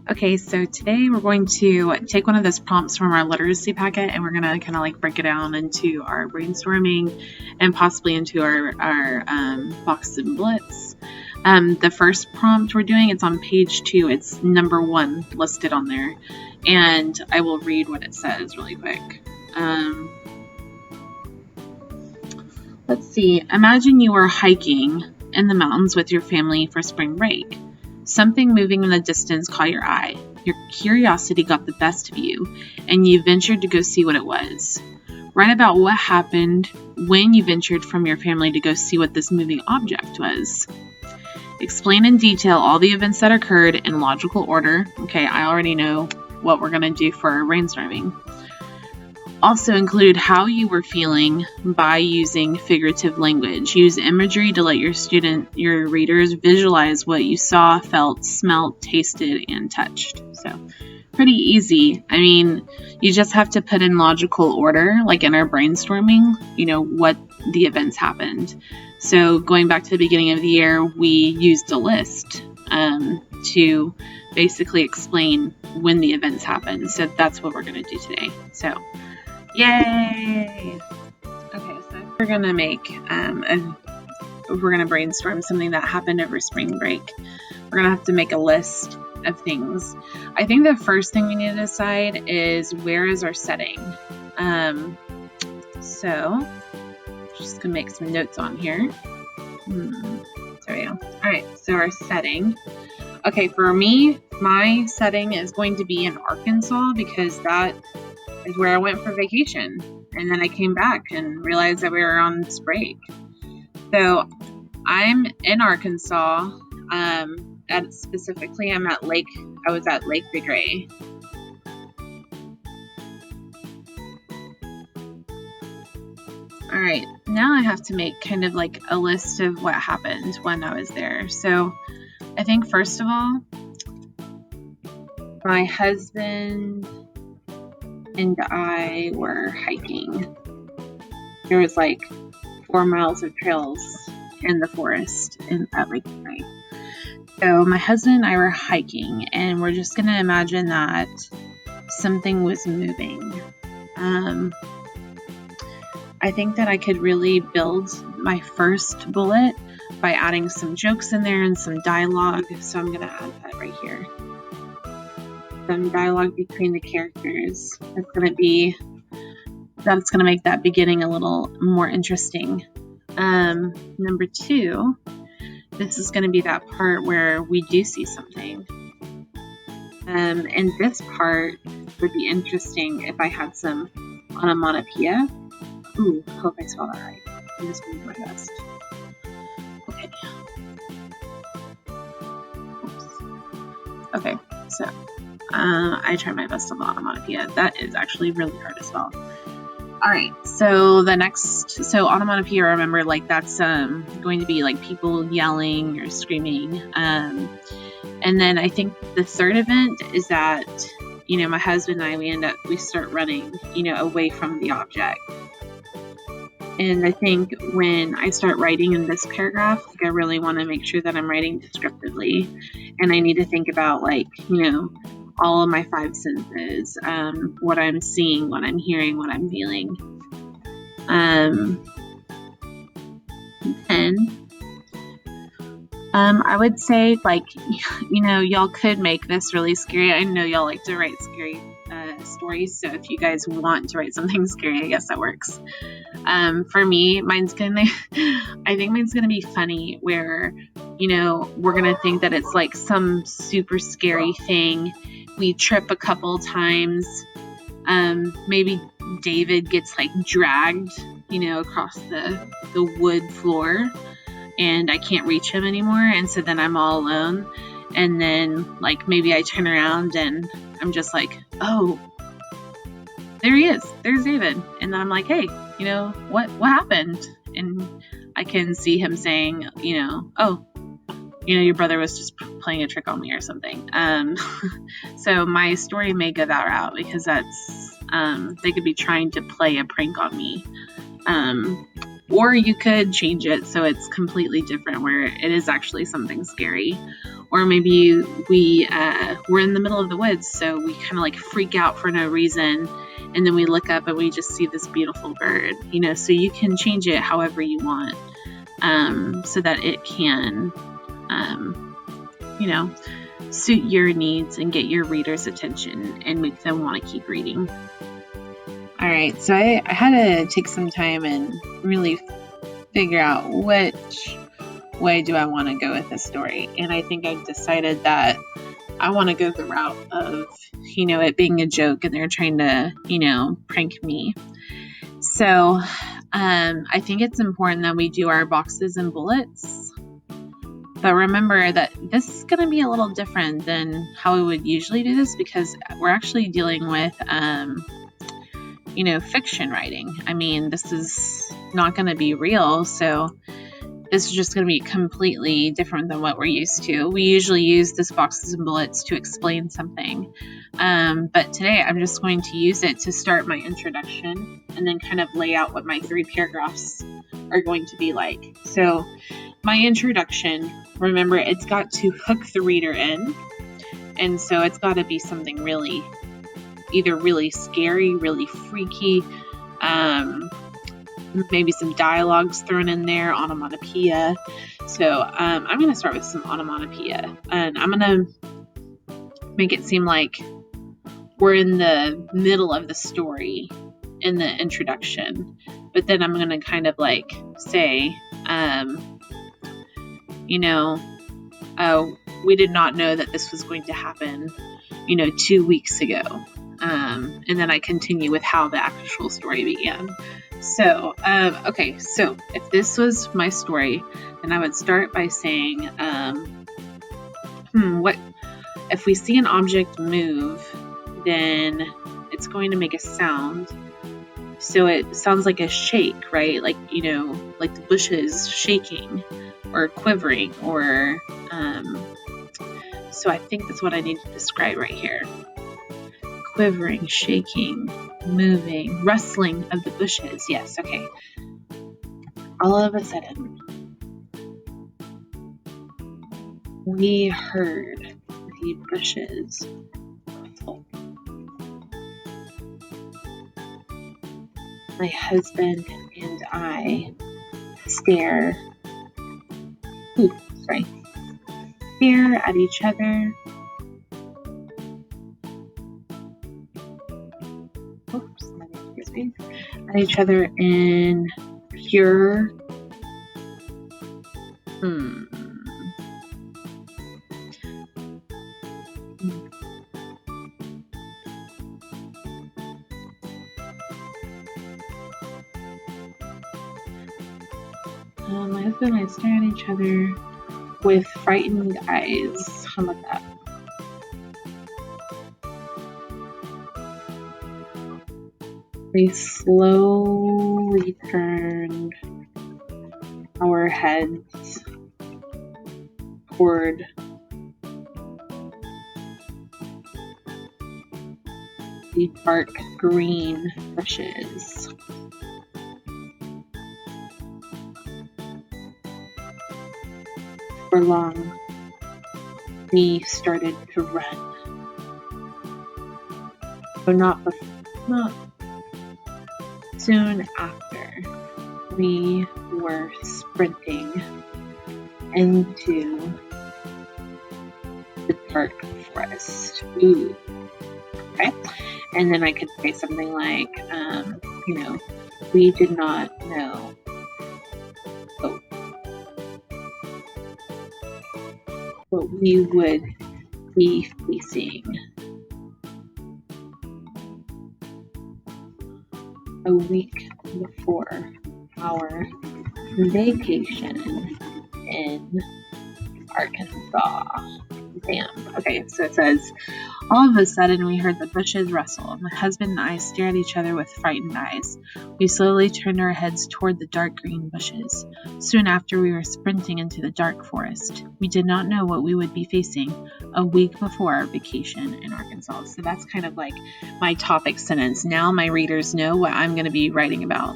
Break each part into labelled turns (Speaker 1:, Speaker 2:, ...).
Speaker 1: Okay, so today we're going to take one of those prompts from our literacy packet and we're going to kind of like break it down into our brainstorming and possibly into our boxes and bullets. The first prompt we're doing, it's on page 2. It's number 1 listed on there. And I will read what it says really quick. Let's see. Imagine you were hiking in the mountains with your family for spring break. Something moving in the distance caught your eye. Your curiosity got the best of you, and you ventured to go see what it was. Write about what happened when you ventured from your family to go see what this moving object was. Explain in detail all the events that occurred in logical order. Okay, I already know what we're going to do for our brainstorming. Also include how you were feeling by using figurative language. Use imagery to let your readers visualize what you saw, felt, smelt, tasted, and touched. So pretty easy. I mean, you just have to put in logical order, like in our brainstorming, what the events happened. So going back to the beginning of the year, we used a list to basically explain when the events happened. So that's what we're going to do today. So yay! Okay, so we're gonna make we're gonna brainstorm something that happened over spring break. We're gonna have to make a list of things. I think the first thing we need to decide is where is our setting. So just gonna make some notes on here. There we go. All right, so our setting. Okay, for me, my setting is going to be in Arkansas because that is where I went for vacation, and then I came back and realized that we were on this break. So I'm in Arkansas. Specifically, I was at Lake DeGray. All right, now I have to make kind of like a list of what happened when I was there. So I think first of all, my husband and I were hiking. There was like 4 miles of trails in the forest at Lake Murray. So my husband and I were hiking, and we're just going to imagine that something was moving. I think that I could really build my first bullet by adding some jokes in there and some dialogue. So I'm going to add that right here. Some dialogue between the characters. That's going to make that beginning a little more interesting. Number 2, this is going to be that part where we do see something. And this part would be interesting if I had some onomatopoeia. Ooh, I hope I spelled that right. I'm just going to do my best. Okay. Oops. Okay, so I tried my best on the onomatopoeia. That is actually really hard to spell. All right, so onomatopoeia, remember, like that's going to be like people yelling or screaming. And then I think the third event is that, my husband and I, we start running, away from the object. And I think when I start writing in this paragraph, I really want to make sure that I'm writing descriptively. And I need to think about all of my 5 senses, what I'm seeing, what I'm hearing, what I'm feeling. I would say, y'all could make this really scary. I know y'all like to write scary stories, so if you guys want to write something scary, I guess that works. For me, I think mine's gonna be funny, where we're gonna think that it's like some super scary thing. We trip a couple times. Maybe David gets dragged, across the wood floor, and I can't reach him anymore, and so then I'm all alone. And then maybe I turn around and I'm just like, oh, there he is. There's David. And then I'm like, hey, what happened? And I can see him saying, oh, your brother was just playing a trick on me or something. So my story may go that route because that's, they could be trying to play a prank on me. Or you could change it so it's completely different, where it is actually something scary. Or maybe we're in the middle of the woods, so we kind of like freak out for no reason, and then we look up and we just see this beautiful bird, so you can change it however you want, so that it can, suit your needs and get your reader's attention and make them want to keep reading. All right, so I had to take some time and really figure out which way do I want to go with this story. And I think I've decided that I want to go the route of, it being a joke and they're trying to, prank me. So I think it's important that we do our boxes and bullets. But remember that this is going to be a little different than how we would usually do this, because we're actually dealing with, fiction writing. I mean, this is not going to be real. So this is just going to be completely different than what we're used to. We usually use this boxes and bullets to explain something. But today I'm just going to use it to start my introduction and then kind of lay out what my 3 paragraphs are going to be like. So my introduction, remember, it's got to hook the reader in. And so it's got to be something really, either really scary, really freaky, maybe some dialogues thrown in there, onomatopoeia. So I'm going to start with some onomatopoeia, and I'm going to make it seem like we're in the middle of the story in the introduction, but then I'm going to kind of like say, we did not know that this was going to happen, 2 weeks ago. And then I continue with how the actual story began. So, okay, so if this was my story, then I would start by saying, what if we see an object move, then it's going to make a sound. So it sounds like a shake, right? Like, like the bushes shaking or quivering, or, so I think that's what I need to describe right here. Quivering, shaking, moving, rustling of the bushes. Yes, okay. All of a sudden, we heard the bushes rustle. My husband and I stare at each other. At each other in pure my husband and I stare at each other with frightened eyes. How about that? We slowly turned our heads toward the dark green bushes. For long, we started to run. So not soon after, we were sprinting into the dark forest. Ooh. Okay. And then I could say something like, we did not know what we would be facing. A week before our vacation in Arkansas. Damn. Okay, so it says, all of a sudden we heard the bushes rustle. My husband and I stared at each other with frightened eyes. We slowly turned our heads toward the dark green bushes. Soon after, we were sprinting into the dark forest. We did not know what we would be facing a week before our vacation in Arkansas. So that's kind of like my topic sentence. Now my readers know what I'm going to be writing about.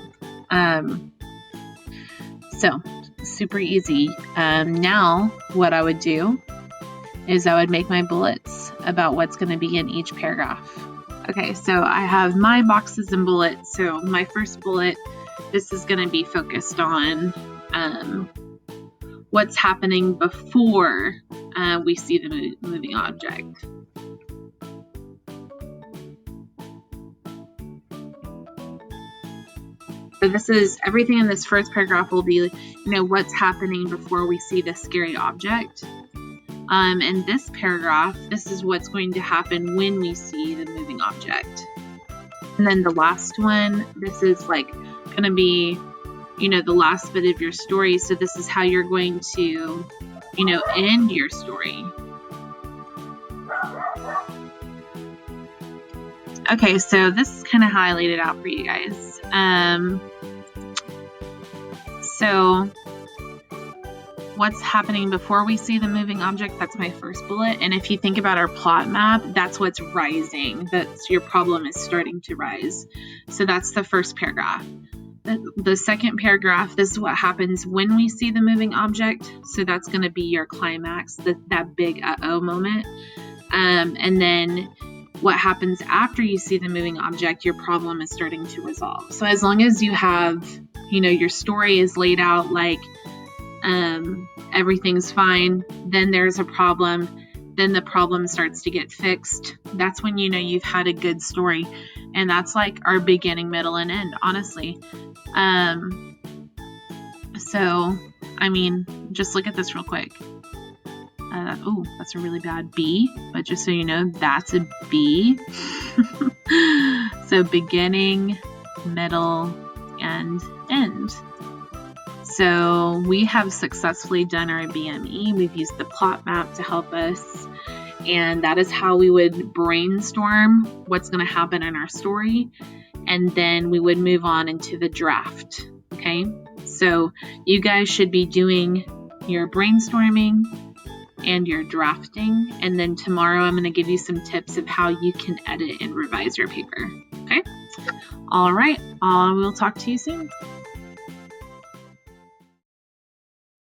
Speaker 1: So super easy. Now what I would do is I would make my bullets about what's going to be in each paragraph. Okay, so I have my boxes and bullets. So my first bullet, this is going to be focused on what's happening before we see the moving object. So this is everything in this first paragraph will be, what's happening before we see the scary object. In this paragraph, this is what's going to happen when we see the moving object. And then the last one, this is like going to be, the last bit of your story. So this is how you're going to, end your story. Okay, so this is kind of how I laid it out for you guys. So what's happening before we see the moving object, that's my first bullet. And if you think about our plot map, that's what's rising. That's your problem is starting to rise. So that's the first paragraph. The second paragraph, this is what happens when we see the moving object. So that's going to be your climax, that big uh-oh moment. And then what happens after you see the moving object, your problem is starting to resolve. So as long as you have, your story is laid out like everything's fine, then there's a problem, then the problem starts to get fixed. That's when you've had a good story. And that's like our beginning, middle, and end, honestly. So, just look at this real quick. Oh, that's a really bad B, but just so you know, that's a B. So beginning, middle, and end. So we have successfully done our BME. We've used the plot map to help us. And that is how we would brainstorm what's going to happen in our story. And then we would move on into the draft. Okay. So you guys should be doing your brainstorming and your drafting. And then tomorrow I'm going to give you some tips of how you can edit and revise your paper. Okay. All right. We'll talk to you soon.